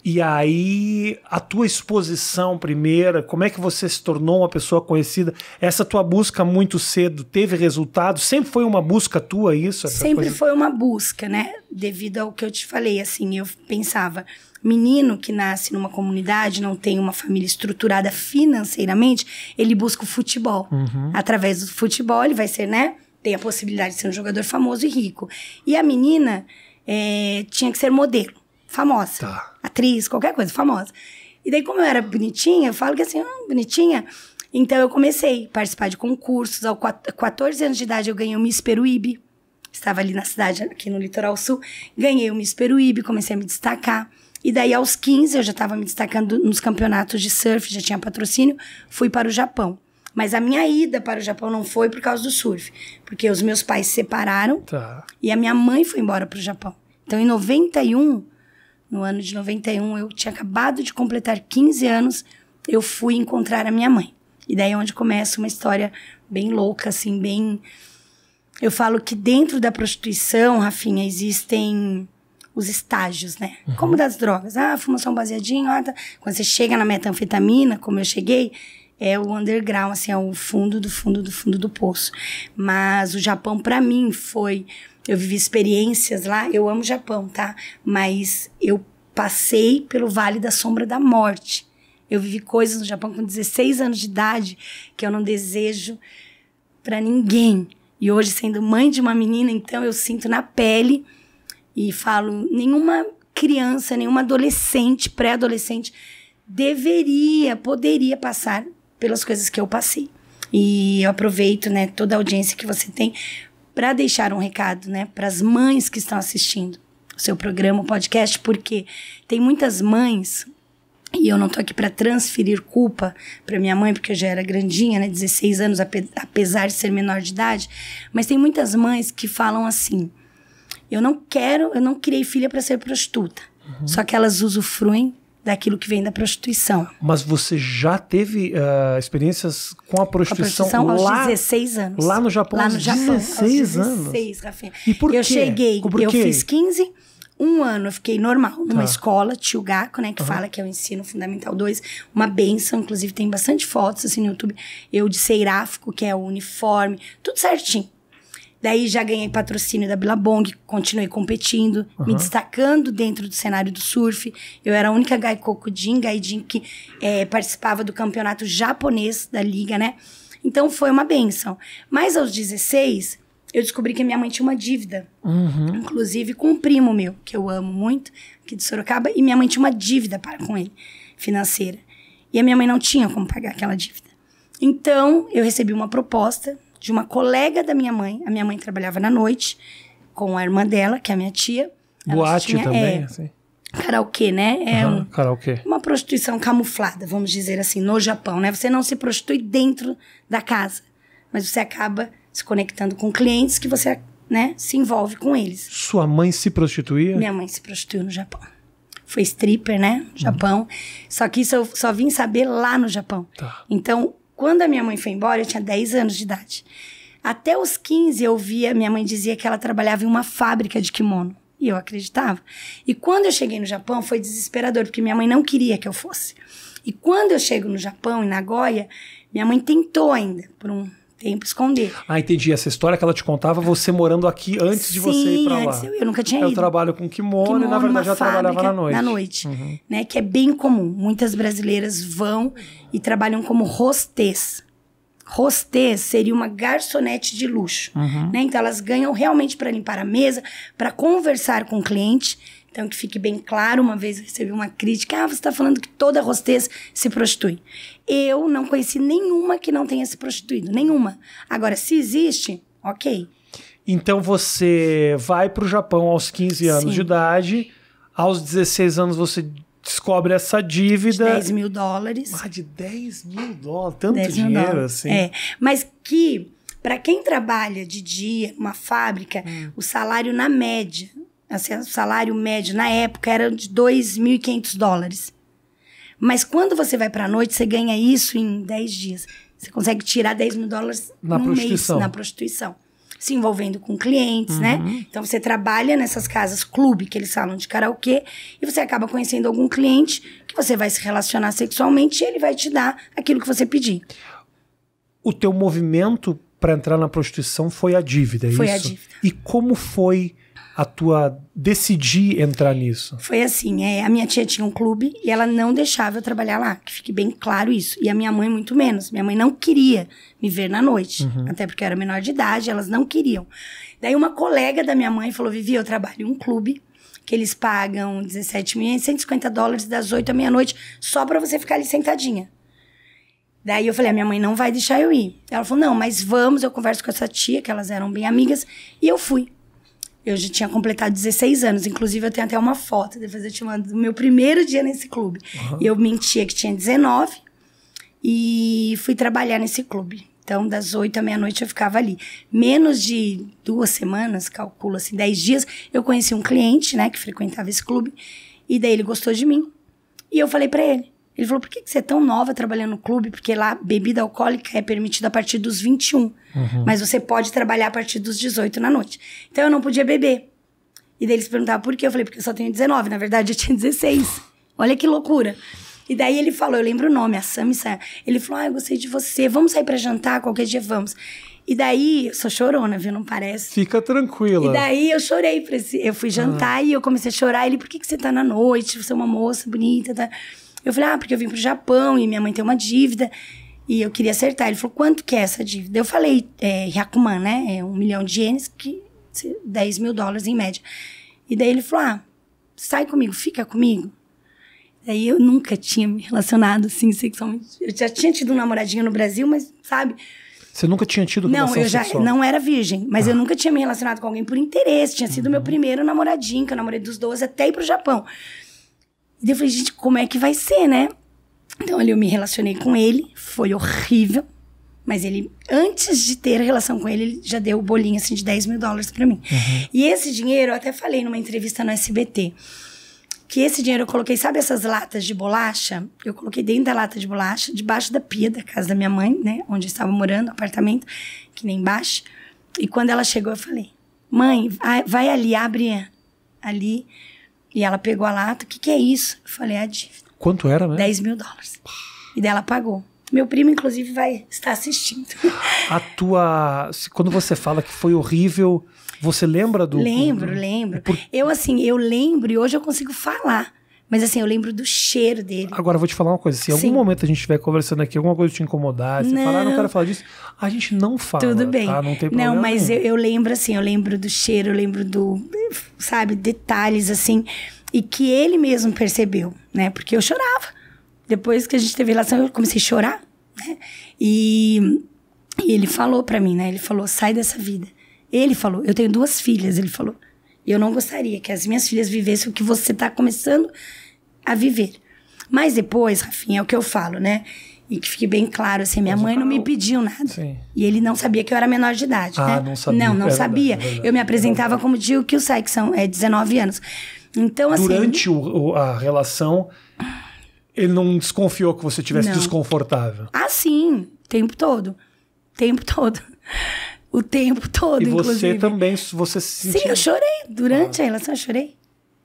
E aí, a tua exposição primeira, como é que você se tornou uma pessoa conhecida? Essa tua busca muito cedo teve resultado? Sempre foi uma busca tua isso? Sempre foi uma busca, né? Devido ao que eu te falei, assim, eu pensava, menino que nasce numa comunidade, não tem uma família estruturada financeiramente, ele busca o futebol. Através do futebol, ele vai ser, né? Tem a possibilidade de ser um jogador famoso e rico. E a menina tinha que ser modelo, famosa. Atriz, qualquer coisa, famosa. E daí, como eu era bonitinha, eu falo que assim, bonitinha. Então, eu comecei a participar de concursos. Aos 14 anos de idade, eu ganhei o Miss Peruíbe. Estava ali na cidade, aqui no Litoral Sul. Ganhei o Miss Peruíbe, comecei a me destacar. E daí, aos 15, eu já estava me destacando nos campeonatos de surf, já tinha patrocínio. Fui para o Japão. Mas a minha ida para o Japão não foi por causa do surf. Porque os meus pais se separaram e a minha mãe foi embora para o Japão. Então, em 91, no ano de 91, eu tinha acabado de completar 15 anos, eu fui encontrar a minha mãe. E daí é onde começa uma história bem louca, assim, bem... Eu falo que dentro da prostituição, Rafinha, existem os estágios, né? Como das drogas. Fuma só um baseadinho. Quando você chega na metanfetamina, como eu cheguei, é o underground, assim, é o fundo do fundo do fundo do poço. Mas o Japão, pra mim, foi... Eu vivi experiências lá, eu amo o Japão, tá? Mas eu passei pelo Vale da Sombra da Morte. Eu vivi coisas no Japão com 16 anos de idade que eu não desejo pra ninguém. E hoje, sendo mãe de uma menina, então eu sinto na pele e falo, nenhuma criança, nenhuma adolescente, pré-adolescente poderia passar pelas coisas que eu passei. E eu aproveito, né, toda a audiência que você tem para deixar um recado, né, para as mães que estão assistindo o seu programa, o podcast, porque tem muitas mães, e eu não tô aqui para transferir culpa para minha mãe, porque eu já era grandinha, né, 16 anos, apesar de ser menor de idade, mas tem muitas mães que falam assim, eu não criei filha para ser prostituta, só que elas usufruem daquilo que vem da prostituição. Mas você já teve experiências com a prostituição, aos 16 anos. Lá no Japão? Lá no Japão, 16 aos anos? 16, Rafinha. E por quê? Eu cheguei, Por eu quê? fiz 15, um ano eu fiquei normal, numa escola, Tio-Gaku, né, que fala que é o ensino fundamental 2, uma benção, inclusive tem bastante fotos assim no YouTube, eu de Seirafico, que é o uniforme, tudo certinho. Daí já ganhei patrocínio da Billabong, continuei competindo, me destacando dentro do cenário do surf. Eu era a única gaijin que participava do campeonato japonês da liga, né? Então foi uma bênção. Mas aos 16, eu descobri que a minha mãe tinha uma dívida. Inclusive com um primo meu, que eu amo muito, aqui de Sorocaba. E minha mãe tinha uma dívida com ele, financeira. E a minha mãe não tinha como pagar aquela dívida. Então, eu recebi uma proposta de uma colega da minha mãe. A minha mãe trabalhava na noite com a irmã dela, que é a minha tia. Boate também, assim? Karaokê, né? Karaokê. Uma prostituição camuflada, vamos dizer assim, no Japão, né? Você não se prostitui dentro da casa, mas você acaba se conectando com clientes que você, né, se envolve com eles. Sua mãe se prostituía? Minha mãe se prostituiu no Japão. Foi stripper, né? No Japão. Só que isso eu só vim saber lá no Japão. Então, quando a minha mãe foi embora, eu tinha 10 anos de idade. Até os 15, eu via, minha mãe dizia que ela trabalhava em uma fábrica de kimono. E eu acreditava. E quando eu cheguei no Japão, foi desesperador, porque minha mãe não queria que eu fosse. E quando eu chego no Japão, em Nagoya, minha mãe tentou ainda, por um tempo, esconder. Entendi. Essa história que ela te contava, você morando aqui antes de você ir pra lá. Sim, antes eu nunca tinha ido. Eu trabalho com kimono e, na verdade, já trabalhava na noite. Na noite, né? Que é bem comum. Muitas brasileiras vão e trabalham como hostess. Hostess seria uma garçonete de luxo, né? Então, elas ganham realmente para limpar a mesa, para conversar com o cliente. Então, que fique bem claro, uma vez eu recebi uma crítica, você está falando que toda hostess se prostitui. Eu não conheci nenhuma que não tenha se prostituído, nenhuma. Agora, se existe, ok. Então, você vai para o Japão aos 15 anos de idade, aos 16 anos você descobre essa dívida... De 10 mil dólares. De 10 mil dólares, tanto dinheiro assim. Mas que, para quem trabalha de dia numa fábrica, o salário na média, assim, o salário médio na época era de 2.500 dólares. Mas quando você vai para a noite, você ganha isso em 10 dias. Você consegue tirar 10 mil dólares no mês na prostituição. se envolvendo com clientes, né? Então, você trabalha nessas casas clube, que eles falam de karaokê, e você acaba conhecendo algum cliente que você vai se relacionar sexualmente e ele vai te dar aquilo que você pedir. O teu movimento para entrar na prostituição foi a dívida, é isso? Foi a dívida. E como foi a tua decidir entrar nisso? Foi assim, a minha tia tinha um clube e ela não deixava eu trabalhar lá, que fique bem claro isso. E a minha mãe muito menos. Minha mãe não queria me ver na noite, até porque eu era menor de idade, elas não queriam. Daí uma colega da minha mãe falou, Vivi, eu trabalho em um clube que eles pagam $17.150 das 8 à meia-noite só pra você ficar ali sentadinha. Daí eu falei, a minha mãe não vai deixar eu ir. Ela falou, não, mas vamos, eu converso com essa tia, que elas eram bem amigas, e eu fui. Eu já tinha completado 16 anos, inclusive eu tenho até uma foto, depois eu te mando, do meu primeiro dia nesse clube. Eu mentia que tinha 19 e fui trabalhar nesse clube. Então, das 8 à meia-noite eu ficava ali. Menos de 2 semanas, calculo assim, 10 dias, eu conheci um cliente, né, que frequentava esse clube, e daí ele gostou de mim. E eu falei pra ele. Ele falou, por que você é tão nova trabalhando no clube? Porque lá, bebida alcoólica é permitida a partir dos 21. Mas você pode trabalhar a partir dos 18 na noite. Então, eu não podia beber. E daí eles perguntavam por quê? Eu falei, porque eu só tenho 19. Na verdade, eu tinha 16. Olha que loucura. E daí ele falou, eu lembro o nome, a Sami Sam. Ele falou, eu gostei de você. Vamos sair pra jantar? Qualquer dia vamos. E daí, eu sou chorona, viu? Não parece? Fica tranquila. E daí, eu chorei. Eu fui jantar e eu comecei a chorar. Ele, por que você tá na noite? Você é uma moça bonita, tá? Eu falei, porque eu vim pro Japão e minha mãe tem uma dívida e eu queria acertar. Ele falou, quanto que é essa dívida? Eu falei, Hyakuman, né? 1 milhão de ienes, que $10.000 em média. E daí ele falou, sai comigo, fica comigo. Daí eu nunca tinha me relacionado assim sexualmente. Eu já tinha tido um namoradinho no Brasil, mas, sabe... Você nunca tinha tido relação sexual? Não era virgem, mas eu nunca tinha me relacionado com alguém por interesse. Tinha sido meu primeiro namoradinho, que eu namorei dos 12 até ir pro Japão. E daí eu falei, gente, como é que vai ser, né? Então, ali eu me relacionei com ele, foi horrível. Mas ele, antes de ter relação com ele, ele já deu o bolinho, assim, de $10.000 pra mim. E esse dinheiro, eu até falei numa entrevista no SBT, que esse dinheiro eu coloquei, sabe essas latas de bolacha? Eu coloquei dentro da lata de bolacha, debaixo da pia da casa da minha mãe, né? Onde eu estava morando, apartamento, que nem embaixo. E quando ela chegou, eu falei, mãe, vai ali, abre ali... E ela pegou a lata, o que é isso? Eu falei, a dívida. Quanto era, né? $10.000. E daí ela pagou. Meu primo, inclusive, vai estar assistindo. Quando você fala que foi horrível, você lembra do... Lembro. Eu lembro e hoje eu consigo falar. Mas assim, eu lembro do cheiro dele. Agora, eu vou te falar uma coisa. Se em algum momento a gente estiver conversando aqui, alguma coisa te incomodar, você falar, não quero falar disso, a gente não fala. Tudo bem. Tá? Não tem problema. Não, mas eu lembro assim, eu lembro do cheiro, eu lembro sabe, detalhes assim. E que ele mesmo percebeu, né? Porque eu chorava. Depois que a gente teve relação, eu comecei a chorar, né? E ele falou pra mim, né? Ele falou, sai dessa vida. Ele falou, eu tenho 2 filhas, ele falou. E eu não gostaria que as minhas filhas vivessem o que você tá começando a viver. Mas depois, Rafinha, é o que eu falo, né? E que fique bem claro, assim, minha mãe não me pediu nada. Sim. E ele não sabia que eu era menor de idade, né? Não sabia. Não sabia. Verdade. Eu me apresentava como Jill Kyusai, que são 19 anos. Então, assim... Durante a relação, ele não desconfiou que você estivesse desconfortável? Sim. O tempo todo. O tempo todo, inclusive. E você também, você se sentiu... Sim, eu chorei. Durante a relação, eu chorei.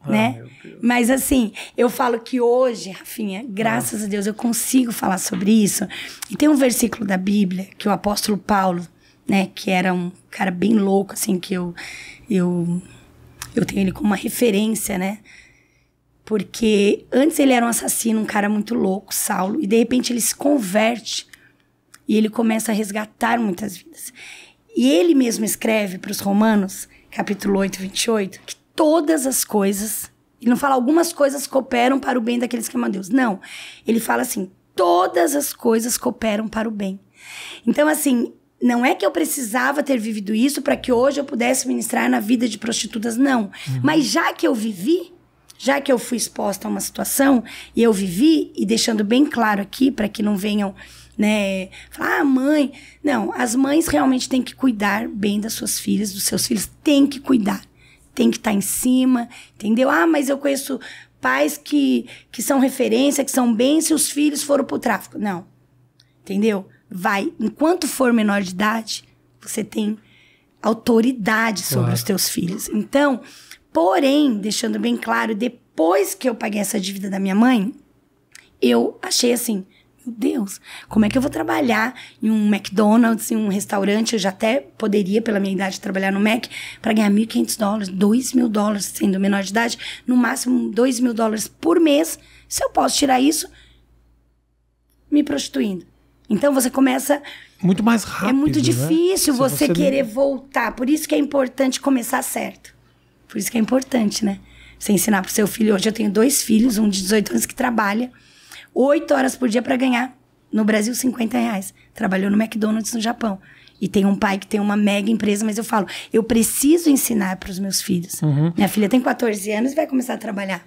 Né? Mas assim, eu falo que hoje, Rafinha, graças a Deus, eu consigo falar sobre isso. E tem um versículo da Bíblia que o apóstolo Paulo, né, que era um cara bem louco, assim, que eu tenho ele como uma referência, né? Porque antes ele era um assassino, um cara muito louco, Saulo, e de repente ele se converte e ele começa a resgatar muitas vidas. E ele mesmo escreve para os Romanos, capítulo 8, 28, que todas as coisas, ele não fala algumas coisas cooperam para o bem daqueles que amam a Deus. Não, ele fala assim, todas as coisas cooperam para o bem. Então, assim, não é que eu precisava ter vivido isso para que hoje eu pudesse ministrar na vida de prostitutas, não. Mas já que eu vivi, já que eu fui exposta a uma situação, e eu vivi, e deixando bem claro aqui, para que não venham, né, falar, mãe... Não, as mães realmente têm que cuidar bem das suas filhas, dos seus filhos, têm que cuidar. Tem que estar em cima, entendeu? Mas eu conheço pais que são referência, que são bem se os filhos foram pro tráfico. Não, entendeu? Vai, enquanto for menor de idade, você tem autoridade sobre os teus filhos. Então, porém, deixando bem claro, depois que eu paguei essa dívida da minha mãe, eu achei assim, meu Deus, como é que eu vou trabalhar em um McDonald's, em um restaurante? Eu já até poderia, pela minha idade, trabalhar no Mac para ganhar $1.500, $2.000, sendo menor de idade, no máximo $2.000 por mês. Se eu posso tirar isso, me prostituindo. Então você começa... Muito mais rápido, é muito né? difícil Se você querer voltar. Por isso que é importante começar certo. Por isso que é importante, né? Você ensinar pro seu filho. Hoje eu tenho 2 filhos, um de 18 anos que trabalha 8 horas por dia para ganhar, no Brasil, R$50. Trabalhou no McDonald's no Japão. E tem um pai que tem uma mega empresa, mas eu falo, eu preciso ensinar para os meus filhos. Minha filha tem 14 anos e vai começar a trabalhar.